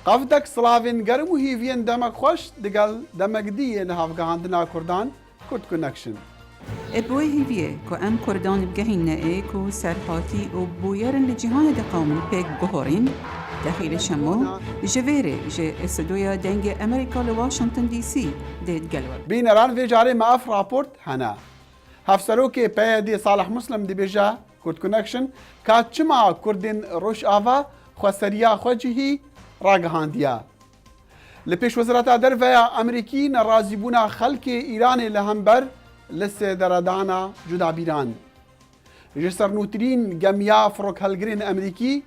قەفدەك سڵاوێن گەرم و هیڤێن دەمەک خۆش دەگەڵ دەمەک دیە لە هەڵگەهاندنا کوردان کورد کونەکشن. ابوي هيفيه كو ام كردان بجهين ايكو سرحاتي وبويرن لجهان دقوم بيك جوهرين داخل شمو جفيري جي استدويا دنج امريكا لواشنطن دي سي ديت جلور بين ران في جاري ما اف رابورت هنا هفسروكي بيدي صالح مسلم دي بيجا كورد كونكشن كاتشما كردين روش آفا خسريا خوجهي راگهاندیا لپیش وزارت درفیا امریکی ناراضی بونا خلق ایران لهمبر لسه دردانا جدا بیران جسر نوترین گمیا فروک هلگرین امریکی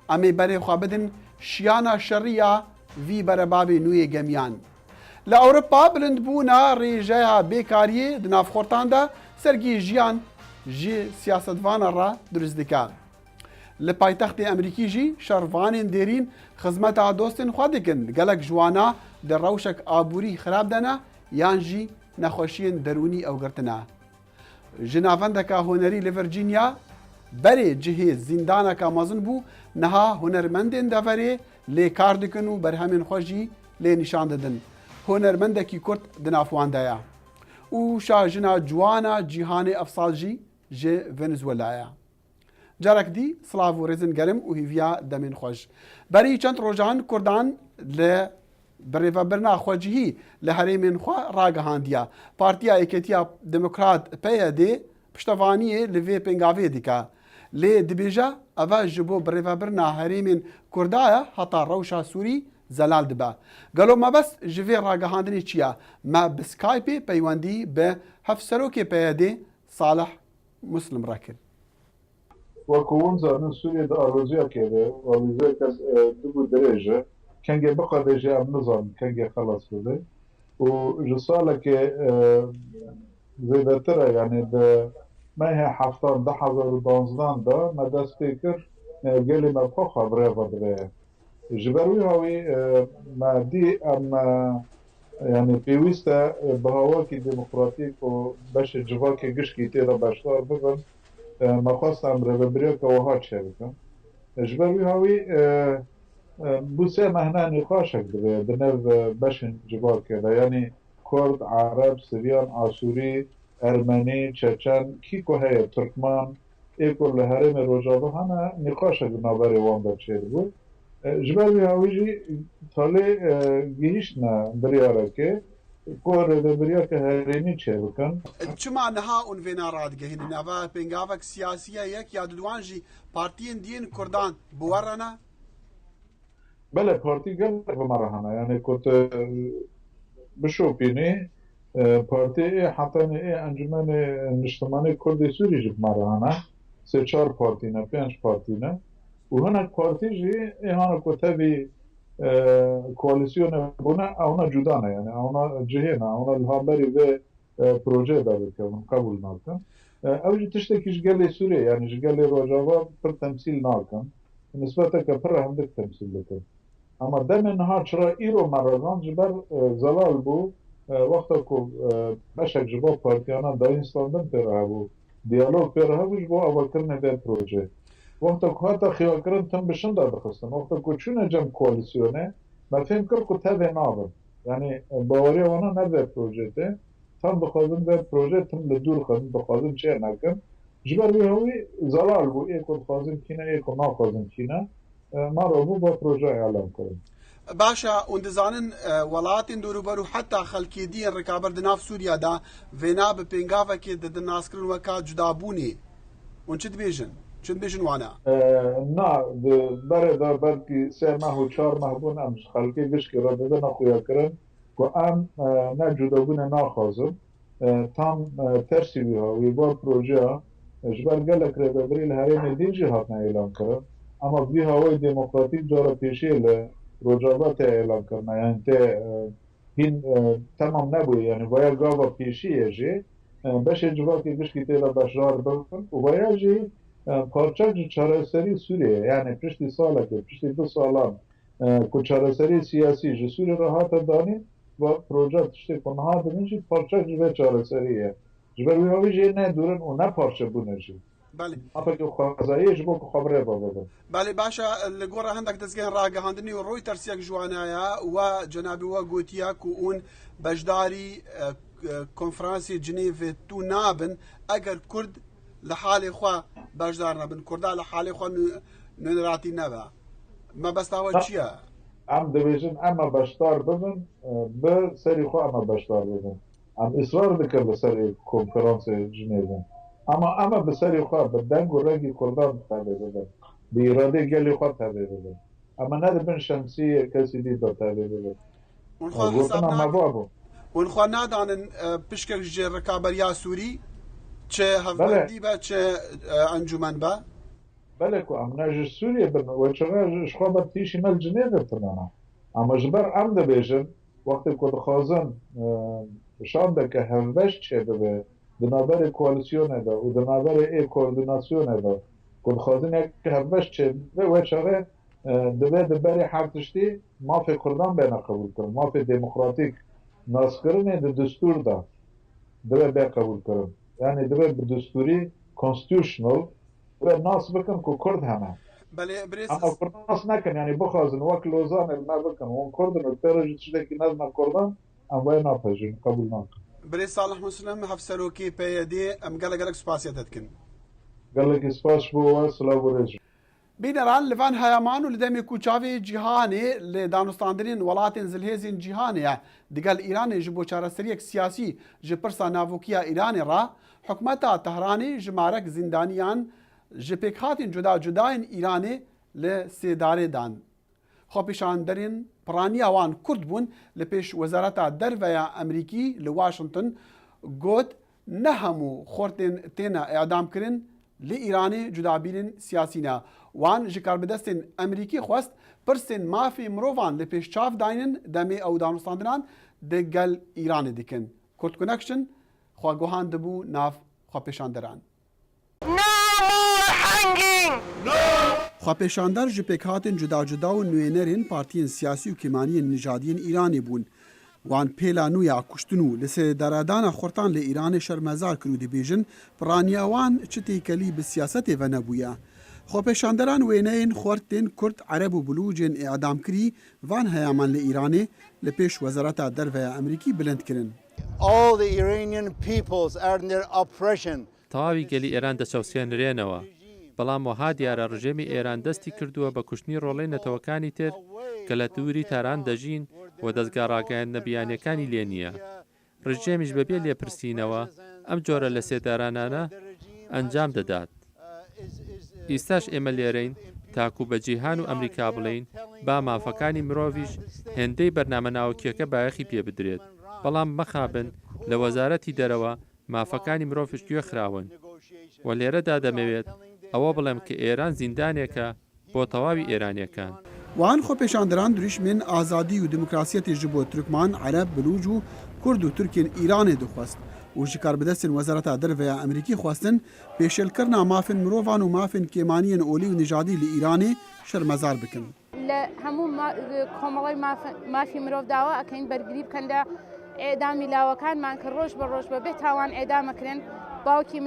امی بره خوابدن شیانا شریا وی بره باب نوی گمیان لأوروپا بلند بونا ریجایا بیکاریه دناف خورتان دا سرگی جیان جی سیاستوان را درست دکا لپایتخت امریکی جی شروانین دیرین خدمت دوستن خوا دکن گلک جوانا در روشک آبوری خراب دنا یان جی نخوشین درونی او گرتنا جناوندکا هنری لورجینیا بری جهه زندانکا مازن بو نها هنرمندین دفره لی کار دکن و برهمین خوشی لی نشان ددن هنرمندکی کرد دنافوان دایا او شا جنا جوانا جیهان افصال جی جه ونزولایا جارك دي سلاف ورزن گرم و هیویا دمین خوش بری چند روزان کردان ل بريفا برنا خوجهي لهريمن خو راگهاندیا پارتیا ایکتیا دموکرات پیا دی پشتوانی لوی پنگاوی دیکا لی دبیجا اوا جبو بريفا برنا هريمن کردایا حتا روشا سوری زلال دبا قالوا ما بس جوی راگهاندنی چیا ما بسكايبي پیوندی به هفسروکی پیا دی صالح مسلم راکر وكون زمان سوريا دا أروزيا كده ولذلك دبو درجة كان جا بقى درجة النظام كان جا خلاص كده وجصالة ك زي ده ترى يعني ده ما هي حفتان ده حضر دانزدان ده ما ده سبيكر قالي ما بخوخة بريفا ده جبروي هاوي ما دي أما يعني بيوستا بهواكي ديمقراطيك وباش جواكي قشكي تيرا باشتار بغن ما خواستم ربريو كوهات شبكة جبروي هاوي بوسه مهنا نقاشك بنف باشن جبار كده يعني كرد عرب سريان آسوري أرمني تشيتشن كيكو هي تركمان ايكو لهرم روجابه هنا نقاشك نابري وان بچير جبروي هاوي جي تالي جيشنا بريارة كي كور بريارة كهريني تشبكن چما نها اون وینا راد گهین نوا پنگاوک سیاسیه یک یا دوانجی پارتین دین کردان بوارنا بله پارتی قال بمرهنا يعني كنت بشوفيني بارتي حتى انجمن الاجتماعي كردي سوري جب مرهنا سه چهار بارتينا پنج بارتينا وهنا بارتي جي هنا كتبي کواليسيون بنا اونا جدانا يعني اونا جهنا اونا الهامبري و بروجه دارك من قبول ناكن اوجي تشتكيش قال لي سوريا يعني قال لي روجافا بر تمثيل ناكن نسبة كبر عندك تمثيل لك اما دم نهار شرا ايرو مرزان جبر زلال بو وقتكو باشك جبو بارتيانا داينستاندن ترهبو ديالوج ترهبو جبو اول كرنه در بروجه وقتكو هاتا خيال كرن تم بشن دار بخستن وقتكو چون جم كواليسيونه ما فهم كركو تابع نابن يعني باوري وانا نبه بروجه تم بخوازن در بروجه تم لدور خازن بخوازن چه نکن جبر بيهوي زلال بو ايكو خازن كينا ايكو ناخازن كينا ما ربو با بروجه اعلام كرن باشا وندزانن ولاتن دوروبرو حتى خلقي دي ركابر دناف سوريا دا وينا بپنگاوا كي د ناسكرن وكا جدابوني ونچد بيجن چد بيجن وانا نا بره دا بلكي سه ماه و چار ماه بون ام خلقي گشك را دده نخويا کرن و ام نا جدابون ناخازم تام ترسي بيها ويبار بروجه جبر قلق ربري الهرين دي جهاتنا اعلام کرن اما بيها وي ديمقراطيك جارة پیشي روجابات اعلام کرنا يعني هين تمام نبوي يعني باید گاوا پیشیه جي باشه جواکی گشکی تیلا بشار بکن و باید جي پارچه جو چارەسەری سوریه يعني پشتی ساله که پشتی 2 سالان که چارەسەری سیاسی جو سوریه را هاتا دانی و پروژه تشتی کنها دنی جي پارچه جو چارەسەریه جبروی هاوی جي نه دورن و نه پارچه بونه جي بله مافك خوازایی جبو که خبره بابدن بله باشا لگورا هندك دزگین راگهاندنی و روی ترسیک جوانایا و جنابی و گوتیا که اون بجداری کنفرانسی جنیف تو نابن اگر کرد لحال خوا بجدار نابن کردا لحال خوا نراتی نبا ما بس هوا چیه ام دبیجن اما بشتار ببن به سری خو اما بشتار ببن ام اصرار دکر به سری کنفرانس جنیف اما به سری خو به دنگ و رنگی کردان تابع ببن به اراده گلی خو تابع ببن اما نه بن شمسی کسی دید تابع ببن ونخوا گفتن حساب اما ناکن بابو ونخوا نادانن پشکر جه رکابریا سوری چه بله. هفبندی با چه انجمن با بله کو ام نجش سوریه بن و چرا شخوا بر تیشی مل جنیف تنانا اما جبر ام دبیجن وقتی که خازن شان ده که هفبش چه به دنابر کوالسیون ده و دنابر ای کوردیناسیون ده که خازن یک هفبش چه و چرا دبه دبری حرتشتی مافی کردان بنا قبول کرن مافی دموکراتیک ناس کرن ده دستور ده دبه بیا قبول کرن یعنی دبه دستوری constitutional و ناس بکن که کرد همه بله بريس اما کرد ناس نکن یعنی بخوازن وقت لوزان ما بکن و کردن و ترجت شده که نظم کردن ام باید نپجین قبول نکن بريس صالح مسلم هفسروكي بيدي ام قالك سباسيا تتكن قال لك اسپاس بو سلام ورج بینران لفان هیامان و لدمی کوچاوی جهانی لدانستاندرین ولاتین زلهزین جهانی دگل ایران جبو چارەسەریەک سیاسی ji pirsa navokîya Îranê ra hikûmeta Tehranê ji marek zîndaniyan ji pêkhatên cuda cudayên Îranê li sêdarê dan. Xwepêşanderên piraniya wan Kurd bûn li pêş Wezareta Derveya Emerîkî li Washington got ne hemû xortên têne edam kirin li Îranê cudabînên siyasî ne. Wan ji karbidestên Emerîkî xwest pirsên mafê mirovan li pêş çav dayînin demê ew danûstandinan di gel Îranê dikin. Kurd Connection xwegohan dibû nav xwepêşanderan. Xwepêşander ji pêkhatên cuda cuda û nûênerên partiyên siyasî û kêmaniyên nijadiyên Îranê bûn. Wan pêla nû ya kuştin û li sêdaredana xurtan li Îranê şermezar kir û dibêjin piraniya wan çi têkelî bi siyasetê ve nebûye. Xwepêşanderan wêneyên xortên Kurd, Ereb û Bulûcên edamkirî van heyaman li Îranê li pêş Wezareta Derveya Emerîkî bilind kirin. All the Iranian peoples are under oppression. تەواوی گەلی ئێران دەچەوسێنرێنەوە بەڵام وەها دیارە ڕژێمی ئێران دەستی کردووە بە کوشتنی ڕۆڵەی نەتەوەکانی تر کە لە دووری تاران دەژین و دەستگا ڕاگەیاندنە بیانیەکانی لێ نییە. ڕژێمیش بەبێ لێپرسینەوە ئەم جۆرە لە سێدارانانە ئەنجام دەدات. ئیستاش ئێمە لێرەین تاکو بە جیهان و ئەمریکا بڵین با مافەکانی مرۆڤیش هێندەی بەرنامە ناوکیەکە بایەخی پێ بدرێت بەڵام مەخابن لە وەزارەتی دەرەوە مافەکانی مرۆڤش گوێخراون و لێرەدا دەمەوێت ئەوە بڵێم کە ئێران زیندانێکە بۆ تەواوی ئێرانیەکان. Wan xwepêşanderan dirîjmên azadî û demokrasiyetê ji bo Türkman, Ereb, Bilûc û Kurd û Tirkên Îranê dixwest û ji karbidestên Wezareta Derveya Emerîkî xwestin pêşelkirina mafên mirovan û mafên kêmaniyên olî û nijadî li Îranê şermezar bikin. لە هەموو کۆمەڵی مافی مرۆڤ داوا ئەکەین بەرگری بکەن لە ئێدامی لاوەکانمان کە ڕۆژ بە ڕۆژ بە بێتاوان ئێدامەکرێن باوکی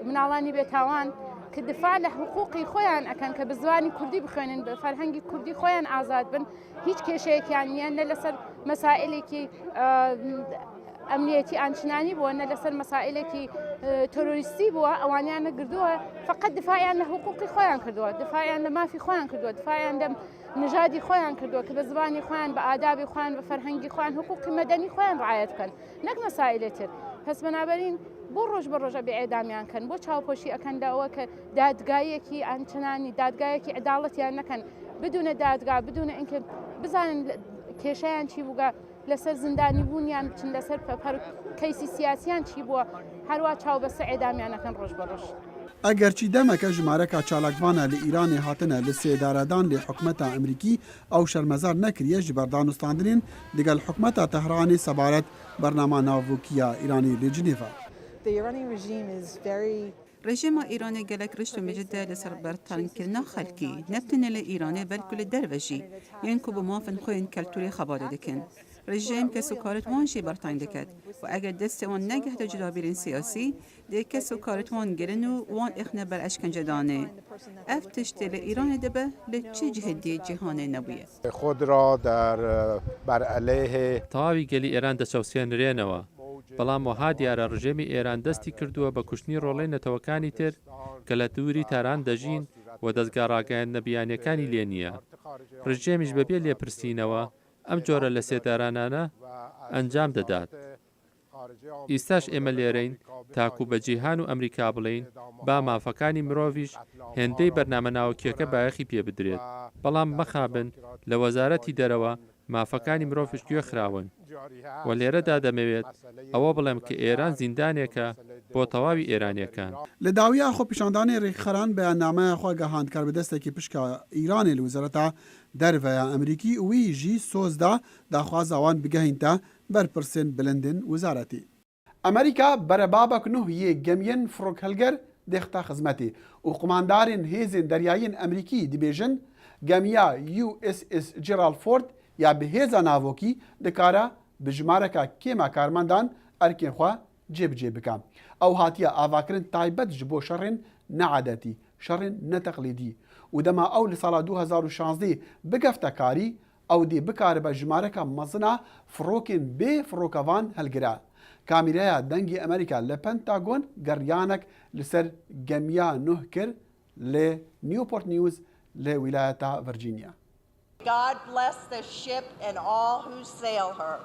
مناڵانی بێتاوان کە دفاع لە حقوقی خۆیان ئەکەن کە بە زمانی کوردی بخوێنن بە فەرهەنگی کوردی خۆیان ئازاد بن هیچ کێشەیەکیان نییە نە لەسەر مەسائلێکی ئەمنیەتی ئاچنانی بووە نە لەسەر مەسائلێکی تۆرۆریستی بووە ئەوانیان نەگردووە فقط دفاعیان لە حقوقی خۆیان کردووە دفاعیان لە مافی خۆیان کردووە دفاعیان لە نژادی خۆیان کردووە کە بە زبانی خۆیان بە ئادابی خۆیان بە فەرهەنگی خۆیان حقوقی مەدەنی خۆیان ڕعایەت بکەن نەک مەسائلێتر پس بەنابەرین بۆ ڕۆژ بە ڕۆژە بێئێدامیان کەن بۆ چاوپۆشی ئەکەن لەوە کە دادگایەکی ئەنچنانی دادگایەکی عداڵەتیان نەکەن بدونە دادگا بدونە ئینکە بزانن کێشەیان چی بووگە لەسەر زیندانی بوونیان بچن لەسەر کەیسی سیاسیان چی بووە هەروە چاو بەسە ئێدامیانەکەن ڕۆژ بە ڕۆژ. ئەگەرچی دەمەکە ژمارەکە چالاکوانە لە ئیرانê هاتنە لە سێدارەدان لێ حکومەتا ئەمریکی ئەو شەرمەزار نەکریە ji بەردانوستاندنین لەگەڵ حکومەتا تەهرانی سەبارەت بەرنامە ناوڤۆکیە ئیرانی لە جنێڤە. رژیما ایرانی گلک رشت و مجده لسر برطانکردنا خلکی نبتنه لإیرانی بلکل دروژی یعنی که بمافن خوین کلتوری خباده دکن. رژیم که سکارت وان شی برتاین دکد و اگر دست وان نگه تا جلابیرین سیاسی دی که سکارت وان گرن و وان اخنه بر اشکنجه دانه اف تشتیل ایران دبه لچه جهدی جهان نبویه خود را بر علیه تەواوی گەلی ئێران دەچەوسێنرێنەوە بەڵام وەها دیارە ڕژێمی ئێران دەستی کردووە بە کوشتنی ڕۆڵەی نەتەوەکانی تر کە لە دووری تاران دەژین و دەستگا ڕاگەیاندنە بیانیەکانی لێ نییە ڕژێمیش بەبێ لێپرسینەوە ئەم جۆرە لە سێدارانانە ئەنجام دەدات ئیستاش ئێمە لێرەین تاکو بە جیهان و ئەمریکا بڵین با مافەکانی مرۆڤیش هێندەی بەرنامە ناوکیەکە بایەخی پێ بدرێت بەڵام مەخابن لە وەزارەتی دەرەوە مافەکانی مرۆڤش گوێخراون و لێرەدا دەمەوێت ئەوە بڵێم کە ئێران زیندانێکە بۆ تەواوی ئێرانیەکان لە داویە خۆپیشاندانی ڕێکخەران بەیاننامەیە خۆ گەهاندکار بە دەستێکی پشکە ئیرانی لە وزارەتە دەرڤەیە ئەمریکی وی ژی سۆزدا داخوازاوان بگەهینتە بەرپرسên bilindên wizarətî. Amerîka berebabek nuh yê gemiyên firokhelger dêxta xizmetê û qumandarên hêzên deryayîn Emerîkî dibêjin gemiya USS Gerald Ford ya bi hêza navokî dikare bi jimareka kêma karmendan erkên xwe cêbicê bike. Ew hatiye avakirin taybet ji bo şerên needetî, şerên neteqlîdî û dema ew li sala 2016 bigefte karî ew dê bikaribe jimareka mezina firokên bê firokevan helgire. Kamîreya dengê Amerîka li Pentagon geryanek li ser gemiya Nuh kir lê Newport News lê wilayeta Virginia. God bless the ship and all who sail her.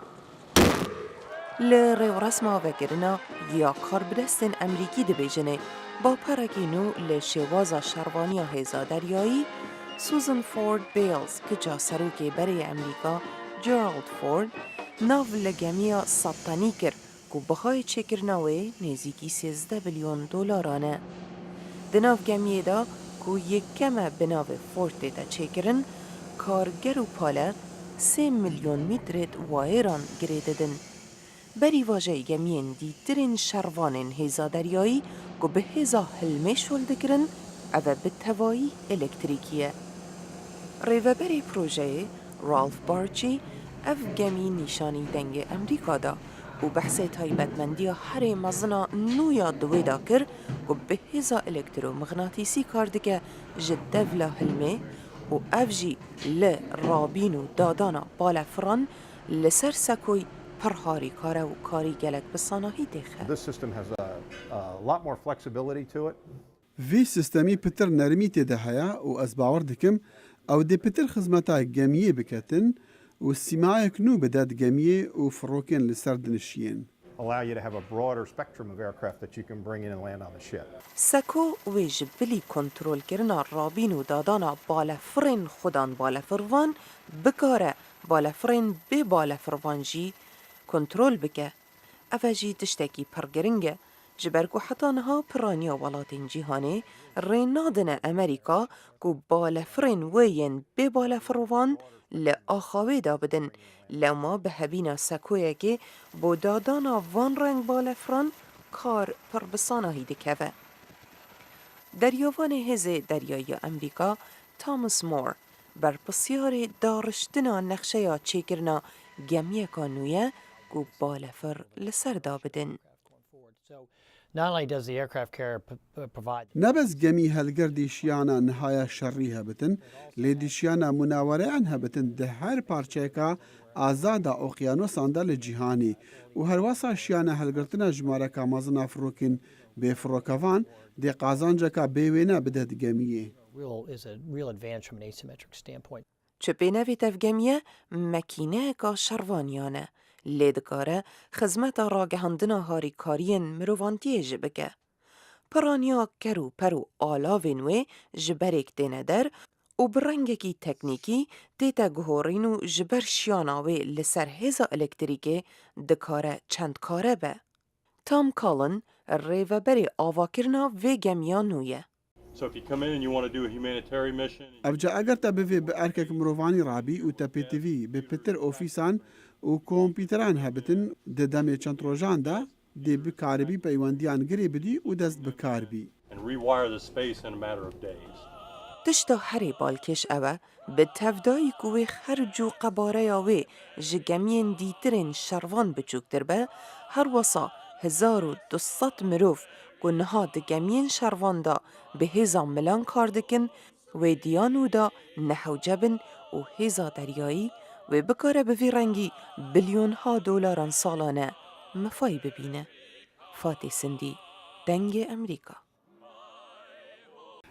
li rêwresma vekirina ya karbidestên Emerîkî dibêjine baperekî nû li şêwaza şervaniya hêza deryayî Susan Ford Bales kiça serokê berê Emerîka Gerald Ford nav li gemiya Saptanî kir ku bihayê çêkirina wê nêzîkî $13 bilyon e. Di nav gemiyê de ku yekeme bi navê Ford tê de çêkirin karger û pale 3 milyon metrê wayêran girê didin. Berî vajeyê gemiyên dîtirên şervanên hêza deryayî ku bi hêza hilmê şol dikirin ev e bi tevayî elektrîkî ye. Rêveberê projeyê Ralph Barchi ev gemî nîşanî dengê Emerîka da û behsê taybetmendiya herê mezina nû ya di wê da kir ku bi hêza elektromıgnatîsî kar dike ji devla hilmê û ev jî li rabîn û dadana balefiran li ser sekoy pir harîkar e û karî gelek bi sanahî têxe. This system has a lot more flexibility to it. Vî sistemî pitir nermî tê de heye û ez bawer dikim ew dê pitir xizmeta gemiyê biketin û sîmayek nû bide gemiyê û firokên li ser dinişiyên. Allow you to have a broader spectrum of aircraft that you can bring in and land on the ship. Seko wê ji bilî kontrolkirina rabîn û dadana balefirên xudan balefirvan bikare balefirên bê balefirvan jî kontrol bike. Ev e jî tiştekî pir giring e ji ber ku heta niha piraniya welatên cîhanê rê nadine Emerîka ku balefirên wê yên bê balefirvan li axawê da bidin lema bi hebîna sekoyekê bo dadana van reng balefiran kar pir bi sanahî dikeve. Deryavanê hêzê deryayî Emerîka Thomas Moore berpisyarê dariştina nexşeya çêkirina gemiyeka nû ye ku balefir li ser da bidin. Not only does the aircraft carrier provide Nebez gemî helger dîşiyana nihaya şerrî hebitin, lê dîşiyana munawereyan hebitin di her parçeyeka azada oqyanosan de li cîhanî û herwasa şiyana helgirtina jimareka mezina firokên bêfirokevan dê qazanceka bêwêne bide di gemiyê. is a real advance from an asymmetric standpoint. Çi pênevê tev gemiye mekîneyeka şervaniyan e. Lê dikare xizmeta ragihandina harîkariyên mirovantiyê jî bike. Piraniya ker û per û alavên wê ji berek têne der û bi rengekî teknîkî tê te guhorîn û ji ber şiyana wê li ser hêza elektrîkê dikare çendkare be. Tom Cullen rêveberê avakirina vê gemiya nû ye. So if you come in and you want to do a humanitarian mission, Evca eger te bivê bi erkek mirovanî rabî û te pêtivî bi pitir ofîsan û kompîteran hebitin di demê çend rojan de dê bikaribî peywendiyan girê bidî û dest bikar bî. and rewire the space in a matter of days. تشتا هری بالکش اوه به تفدایی کوی خرج و قباره یاوه جگمین دیترین شروان بچوکتر به هر وصا 1200 مروف گنها دگمین شروان دا به هزا ملان کاردکن و دیانو دا نحو جبن و هزا دریایی و بکاره به وی رنگی بلیون ها دلاران سالانه مفای ببینه. فاتح سندی دنگ امریکا.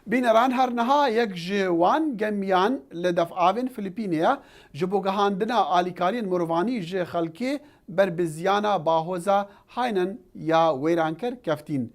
بینران هر نها یک جوان گمیان لدفعاوین فلیپینیا جبو گهاندنا آلیکارین مروانی جه خلکی بر بزیانا باهوزا هاینن یا ویرانکر کفتین.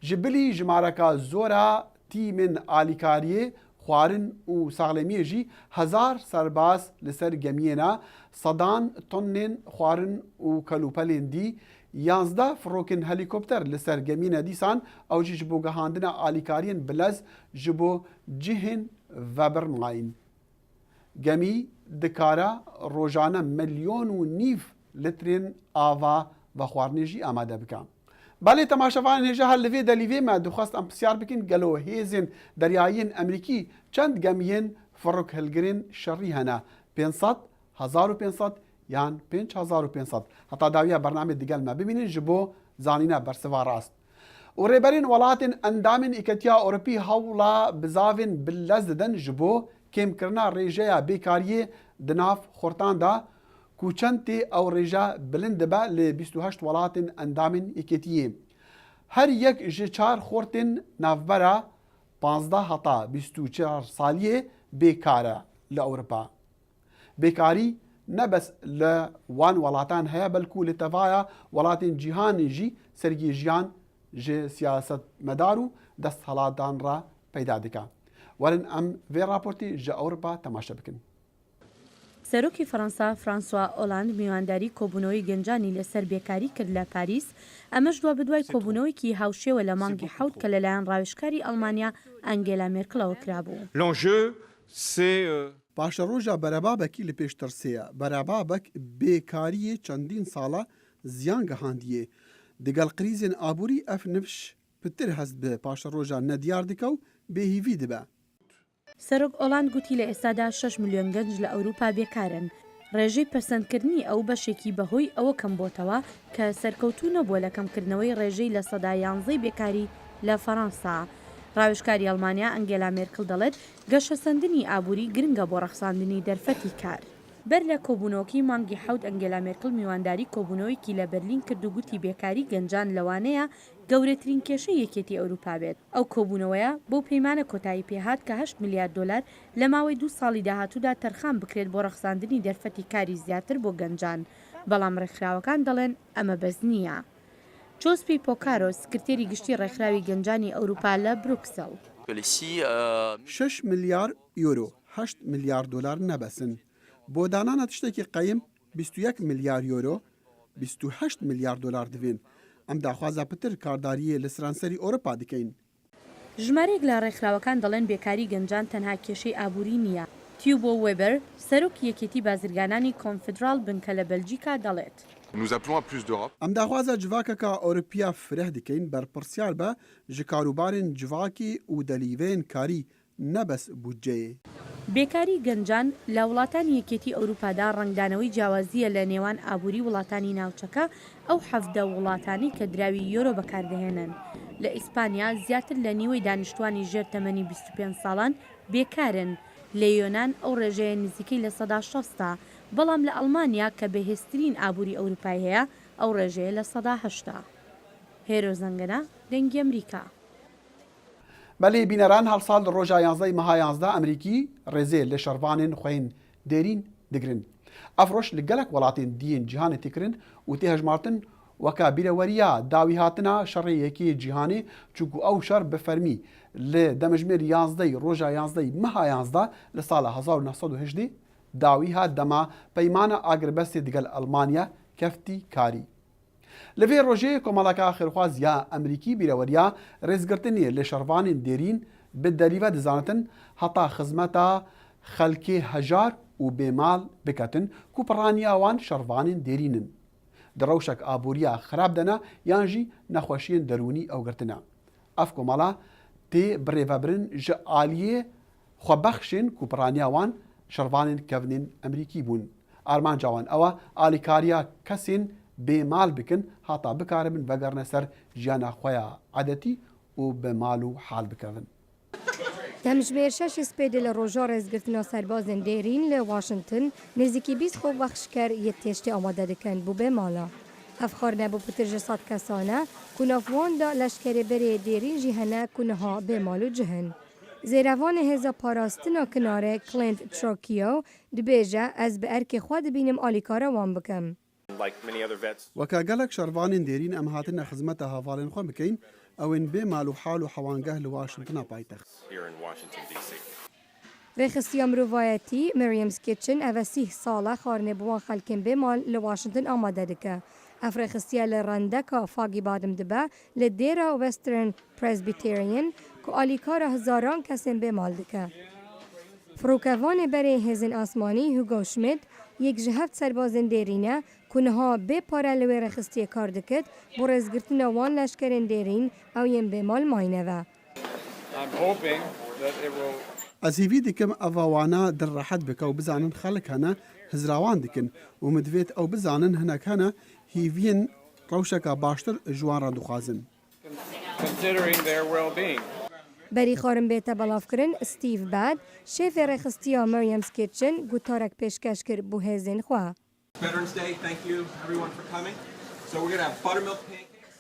جبلی جمارکا زورا تیمن آلیکاریه خوارن و ساغلمیه جی 1000 سرباز لسر گمینا صدان تنن خوارن و کلوپلین دی 11 فروکن هلیکوپتر لسر گمینه دیسان او جی جبو گهاندنا آلیکارین بلز جبو جهن و برماین. گمی دکارا روزانه 1.5 میلیون لترین آوا و خوارنجی آماده بکن. بله تماشاوان هجا هر لوی دلیوی ما دخواست ام بسیار بکن گلو هیزن دریایین امریکی چند گمین فروک هلگرین شری هنه 500 1500 یان 5500 حتی داویه برنامه دیگل ما ببینین جبو زانینا برسوا راست و ریبرین ولاتین اندامین اکتیا اوروپی هولا بزاوین بلز ددن جبو کم کرنا ریجه بیکاریه دناف خورتان دا کوچنتی او ریجه بلند با ل 28 ولاتین اندامین اکتیه هر یک جچار خورتین نافبرا 15 حتا 24 سالیه بیکاره لأوروپا. بیکاری نه بس لوان ولاتان هيا بلکو لتفايا ولاتين جهان جي سرگي جيان جي سياست مدارو دست حالاتان را پیدا دکا. ولن ام في راپورتي جا اوروبا تماشا بکن. سەرۆکی فەڕەنسا فرانسوا ئۆلاند میوانداری کۆبوونەوەی گەنجانی لەسەر بێکاری کرد لە پاریس ئەمەش دووە بدوای کۆبوونەوەیکی هاوشێوە لە مانگی 7 کە لەلایەن ڕاوێژکاری ئەڵمانیا ئەنگێلا مێرکڵەوە کرابوو. پاشە ڕۆژە بەرەبابەکی لە پێشتەرسەیە بەرەبابەک بێکاریە چەندین ساڵە زیان گەهاندیە دەگەڵ قریزên ئابووری ئەف نفش پتر هەست بە پاشە ڕۆژە نەدیار دکە و بێهیوی دەبە. سەرۆک ئۆلاند گوتی لە ئێستادا 6 ملیۆن گەنج لە ئەوروپا بێکارن. ڕێژەی پەسەندکردنی ئەو بەشێکی بەهۆی ئەوە کەم بۆتەوە کە سەرکەوتوو نەبووە لە کەمکردنەوەی ڕێژەی لە سەدا 11 بێکاری لە فەڕەنسا. ڕاوێژکاری ئەڵمانیا ئەنگێلا مێرکڵ دەڵێت گەشەسەندنی ئابووری گرنگە بۆ ڕەخساندنی دەرفەتی کار. بەر لە کۆبوونەوەکی مانگی 7 ئەنگێلا مێرکڵ میوانداری کۆبوونەوەیکی لە بەرلین کرد و گوتی بێکاری گەنجان لەوانەیە گەورەترین کێشەی یەکێتی ئەوروپا بێت. ئەو کۆبوونەوەیە بۆ پەیمانە کۆتایی پێهات کە 8 میلیارد دلار لە ماوەی 2 ساڵی داهاتوودا تەرخان بکرێت بۆ ڕەخساندنی دەرفەتی کاری زیاتر بۆ گەنجان. بەڵام ڕێکخراوەکان دەڵێن ئەمە بەس نییە. جۆسپی پۆکارۆ سکرتێری گشتی ڕێکخراوی گەنجانی ئەوروپا لە بروکسل. 6 ملیار یورو 8 میلیارد دلار نەبەسن. بۆ دانانە تشتێکی قەیم 21 میلیارد یورو 28 میلیارد دلار دەبێن. ئەم داخوازە پتر کارداریە لە سرانسەری ئۆروپا دەکەین. ژمارەیەک لە ڕێکخراوەکان دەڵێن بێکاری گەنجان تەنها کێشەی ئابووری نییە. تیوبۆ وێبەر سەرۆکی یەکێتی بازرگانانی کۆنفدرال بنکە لە بەلجیکا دەڵێت. ئەم داخوازە جڤاکەکە ئۆروپیا فرە دەکەین بەرپرسیار بە ji کاروبارên civakî û delîveyên karî nebes بودجەیە. بێکاری گەنجان لە وڵاتانی یەکێتی ئەوروپادا ڕنگدانەوەی جیاوازیە لە نێوان ئابووری وڵاتانی ناوچەکە ئەو 17 وڵاتانی کە دراوی یۆرۆ بەکاردەهێنن. لە ئیسپانیا زیاتر لە نیوەی دانیشتوانی ژێر تەمەنی 25 ساڵان بێکارن. لە یۆنان ئەو ڕێژەیە نزیکەی لە 60 بەڵام لە ئەڵمانیا کە بەهێزترین ئابووری ئەوروپای هەیە ئەو ڕێژەیە لە 80. هێرۆ زەنگەنە دەنگی ئەمریکا. بەڵێ بینەران هەڵساڵ ڕۆژە 11 مەها 11 ئەمریکی ڕێزێ لە شەڕوانên خوێن دێرین دەگرن. ئەفرۆش لە گەلک وڵاتین دیین جیهانê تێکردن و تێهەژمارتن وەکا بیرەوەریە داوی هاتنە شەڕێیەکی جیهانê چونکو ئەو شەڕ بەفەرمی لە دەمەژمێر 11 ڕۆژە 11 مەها 11 لە ساڵە 1970 داوی هات دەما پەیمانە ئاگربەستێ دەگەل ئەڵمانیا کەفتی کاری. لەوێ ڕۆژەیە کۆمەڵەکە خێرخواز یا ئەمریکی بیرەوەریە ڕێزگرتنیە لە شەڕوانên دێرین bi derîve dizanitin heta xizmeta xelkê hejar û bêmal biketin ku piraniya wan şervanên dêrînin. Di rewşek aboriya xirab dene yan jî nexweşiyên derûnî ew girtine. Ev komala tê birêvebirin ji aliyê خۆ بەخشین کوپڕانیاوان شەڕوانین کەڤنین ئەمریکی بوون ئارمانجاوان ئەوە ئالیکاریە کەسین بێمال بکن هاتا بکاربن بەگەڕنە سەر ژیانە خۆیان عادەتی و بێمال و حال بکەون. دەمژمێر 6 سپێدە لە ڕۆژە ڕێزگرتنە سەربازن دێرین لە واشنگتن نزیکی 20 خۆ بەخشکەر یەک تێشتی ئامادە دەکەن بوو بێ ماڵە. ئەف خواردنە بۆ پترژە سەد کەسانە کونافواندا لەشکرێ بەرێ دێرین ژی هەنە کونەها بێمال و جهن. زێراوانە هێزە پاراستنە کنارێ کلنت ترۆکیۆ دبێژە ئەس بە ئەرکێ خوا دەبینم ئالیکارە وان بکەم. وەکە گەلک شەڕوانین دێرین ئەم هاتنە خزمەتە هاواڵێن خۆ بکەین ئەوێن بێ مال و حاڵ و حەوانگەه لە واشنگتنە پایتەخت. ڕێخستیە مرۆڤایەتی مریەمز کیچن ئەڤە 30 ساڵە خواردنێ بوان خەلکن بێ مال لە واشنگتن ئامادە دەکە. ئەف ڕێخستیە لە ڕەندەکە فاگی بادم دبە لە دێرە وەسترن پرەسبیتێریەن کە ئالیکارە هزاران کەسێن بێ مال دکە. فڕوکەوانێ بەرێ هێزن ئاسمانی هوگۆ شمیت یەک ji heft serbazên dêrîne ku niha bê pare li wê rexistiyê kar dikit bo rêzgirtina wan leşkerên dêrîn ew yên bêmal mayne ve. Ez hîvî dikim eva wana dirrehet bike û bizanin xelek hene hizrawan dikin û min divêt ew bizanin hinek hene hîviyên rewşeka baştir ji wan re dixwazin. Berî xwarin bête belavkirin Steve Bad, şêfê rêxistiya Miriam's Kitchen gutarek pêşkeş kir bû hêzên xwe.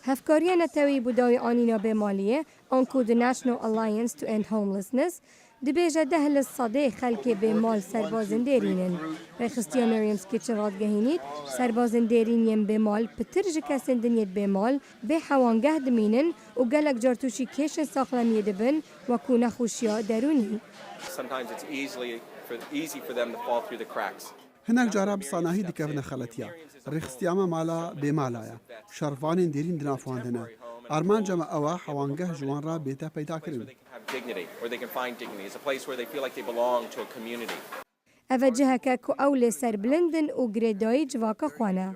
Hevkariya netewî bûdawê anîna bêmaliyê an ku the National Alliance to End Homelessness dibêje 10 li sedê xelkê bêmal serbazên dêrînin. Rêxistiya Miriam's Kitchen radgehînît serbazên dêrîn yên bêmal pitir ji kesên dinyê bêmal bê hewangeh dimînin û gelek car tûşî kêşên saxlemiyê dibin wekû nexweşiya derûnî. Hinek cara bi sanahî dikevine xeletiya. Rêxistiyama mala bêmalaya. Şervanên dêrîn di nav wan de ne. Armanca me ew e hewangeh ji wan re bête peydakirin. Ev e ciheke ku ew lê serbilindin û girêdayî civaka xwe ne.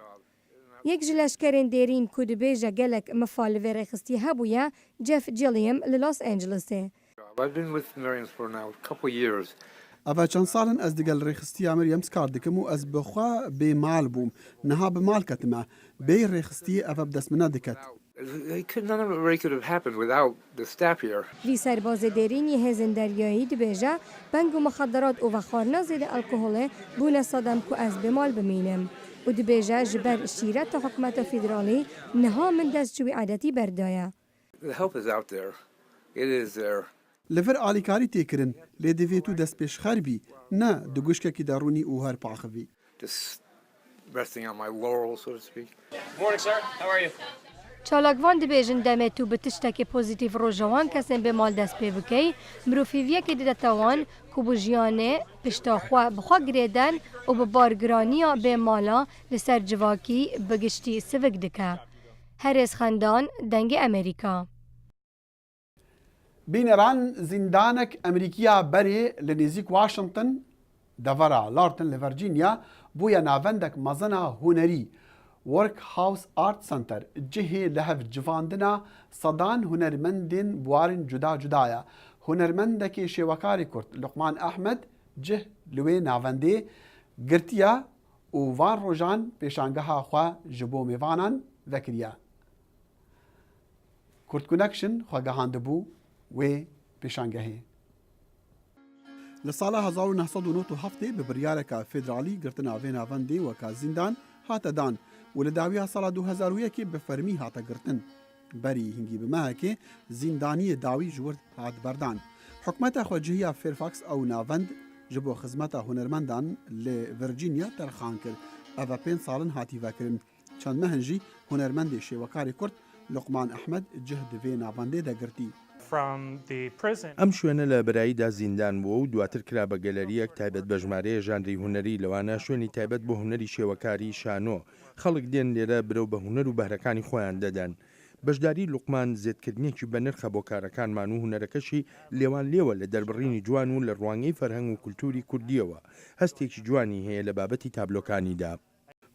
Yek ji leşkerên dêrîn ku dibêje gelek mifa li vê rêxistiyê hebûye Jeff Gilliam li Los Angelesê. Ev çend salin ez digel rêxistiya Miriam's kar dikim û ez bi xwe bêmal bûm. Niha bi mal ketime. Bê rêxistiyê ev bi dest min nediket. Vî serbazê dêrînî hêzên deryayî dibêje beng û mixederat û vexwarina zêde alkoholê bûne sedem ku ez bêmal bimînim. û dibêje ji ber şîreta hikûmeta federalî niha min dest ji wî adetî berdaye. Li vir alîkarî têkirin lê divê tu destpêşxer bî ne di guşkekî derûnî û herpaxivî. Çalakvan dibêjin demê tu bi tiştekî pozîtîv rojawan kesên bêmal dest pê bikey, mirovîviyekê dide wan ku bi jiyanê pişta xwe bi xwe girêden û bi bargiraniya bêmala li ser civakî bi giştî sivik dike. Herêz xendan dengê Amerîka. Bîneran zindanek Amerîkiya berê li nêzik Washington devera Larton li Virginia bûye navendek mezina hunerî Workhouse Art Center cihê li hev civandina sedan hunermendên buwarên cuda cuda ye. Hunermendekê şêwekarê Kurd Luqman Ahmed cih li wê navendê girtiye û van rojan pêşangeha xwe ji bo mêvanan vekiriye. Kurd Connection xwe gehandibû wê pêşangehê. Li sala 1997 bi biryareka federalî girtina vê navendê weka zindan hate dan û li dawiya sala 2001 bi fermî hate girtin. Berî hingî bi mehekê zindaniyê dawî ji wir hat berdan. Hikûmeta xwecihiya Fairfax ew navend ji bo xizmeta hunermendan li Virginia terxan kir. Ev 5 salin hatî vekirin. Çend mehin jî hunermendê şêwekarê Kurd Luqman Ahmed cih di vê navendê de girtî. ئەم شوێنە لە بەراییدا زیندان بووە و دواتر کرا بە گەلەریەک تایبەت بە ژمارەیە ژانری هوەری لەوانە شوێنی تایبەت بۆ هوەری شێوەکاری شانۆ خەڵک دێن لێرە برەو بە هوەر و بەهرەکانی خۆیان دەدەن. بەشداری لوقمان زێدکردنیەکی بە نرخە بۆ کارەکانمان و هوەرەکەشی لێوان لێوە لە دەربڕینی جوان و لە ڕوانگەی فەرهەنگ و کولتوری کوردیەوە هەستێکی جوانی هەیە لە بابەتی تابلۆکانیدا.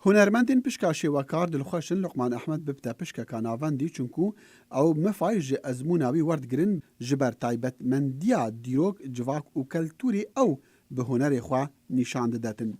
هونەرمەندین پشکا شێوەکار دڵخۆشن لوقمان ئەحمەد ببتە پشکەکە ناوەندی چونکو ئەو مفای ji ئەزموناوی وەردگرن ji ber تایبەتمەندیە دیرۆک civak û keltûrê ew bi hunerê xwe nîşan didetin.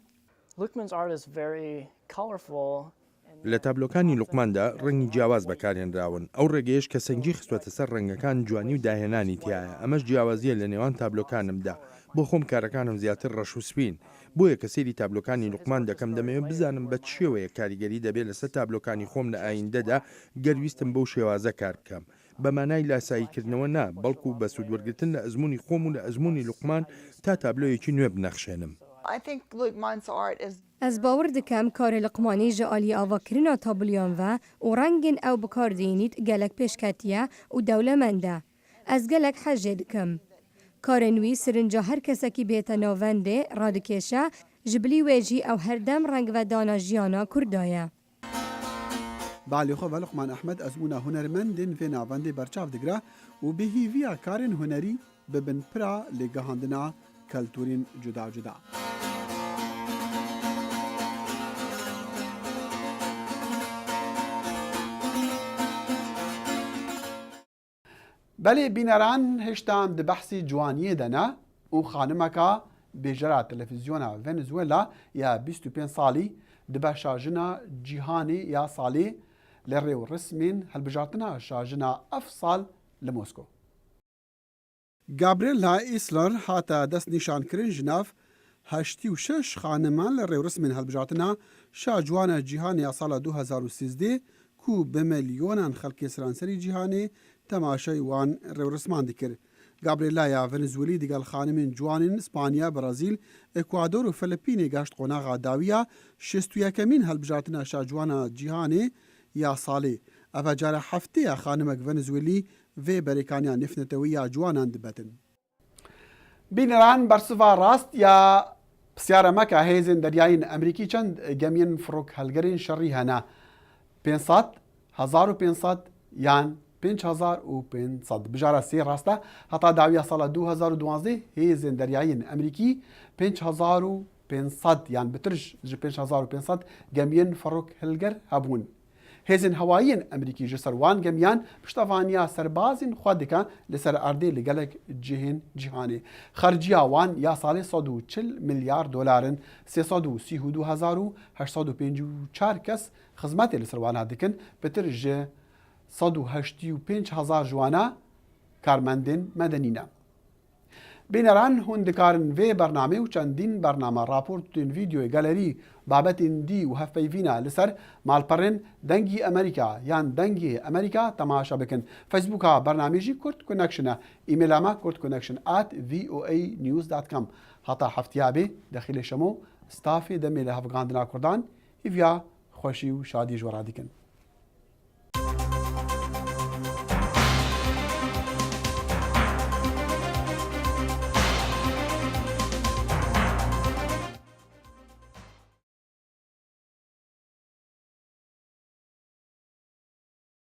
لە تابلۆکانی لوقماندا ڕەنگی جیاواز بەکارهێنراون ئەو ڕێگەیەش کە سەنگی خستوەتە سەر ڕەنگەکان جوانی و داهێنانی تایە ئەمەش جیاوازیە لە نێوان تابلۆکانمدا بۆ خۆم کارەکانم زیاتر ڕەش و سپین بۆیە کە سێری تابلۆکانی لوقمان دەکەم دەمەوێت بزانم بە شێوەیە کاریگەری دەبێت لەسەر تابلۆکانی خۆم لە ئایندەدا گەرویستم بەو شێوازە کار بکەم بە مانای لاساییکردنەوە نا بەڵکو بە سوودوەرگرتن لە ئەزمموی خۆم و لە ئەزمموی لوقمان تا تابلۆیەکی نوێ بنەخشێنم. Ez bawer dikem karê Liqmanî ji aliyê avakirina tabloyan ve û rengên ew bikardînît gelek pêşketiye û dewlemend e. Ez gelek hejê dikim. Karên wî sirinca her kesekî bête navendê radikeşe, ji bilî wê jî ew herdem rengvedana jiyana Kurda ye. Balê xwe ve Luqman Ehmed ezmûna hunermendên vê navendê berçav digire û bi hîviya karên hunerî bibin pira lêgehandina keltûrên cuda cuda. بەلێ بینەران هێشتان di behsî ciwaniyê de ne û xanimeka bêjera televîzyona Venezuela ya 25 salî dibe şajina cîhanê ya salê li rêw resmên hilbijartina şajina ev sal li Moskow. Gabriela Isler hate destnîşankirin ji nav 86 xaniman li rêw resmên hilbijartina şaciwana cîhanê ya sala 2013 ku bi milyonan xelkê seranserî cîhanê temaşayê wan rêwresman dikir. Gabriela ya Venezuelî digel xanimên ciwanên Spanya, Brazîl, Ekwador û Filipînê geşt qonaxa dawiya 61mîn hilbijartina şaciwana cîhanê ya salê. Ev cara hefteya xanimek Venezuelî vê berêkaniya nifnetewî ya ciwanan dibetin. Bîneran bersiva rast ya pisyara meka hêzên deryayên Emerîkî çend gemiyên firok helgerên şerî hene. 500, 1500 yan 5500 bijara sê rasta heta dawiya sala 2012 hêzên deryayên Emerîkî 5500 yan bitir ji 5500 gemiyên firok hilger hebûn. Hêzên hewayîyên Emerîkî ji ser wan gemiyan piştevaniya serbazên xwe dikin li ser erdê li gelek cihên cîhanê. Xerciya wan ya salê 140 milyar dolarin 332,854 kes xizmetê li ser wan dikin bitir ji 185,000 jwana karmendên medenî ne. Bîneran hûn dikarin vê bernamê û çendîn bername raportên vîdyoyê galerî babetên dî û hevpeyvîna li ser malperên dengî Amerîka yan dengê Amerîka temaşa bikin. Facebooka bernamê jî Kurd Connection e. Îmêla me kurdconnection@voanews.com. Heta heftiya bê dexîlê şemo stafê demê li hevgandina Kurdan hîviya xweşî û şadî ji we radikin.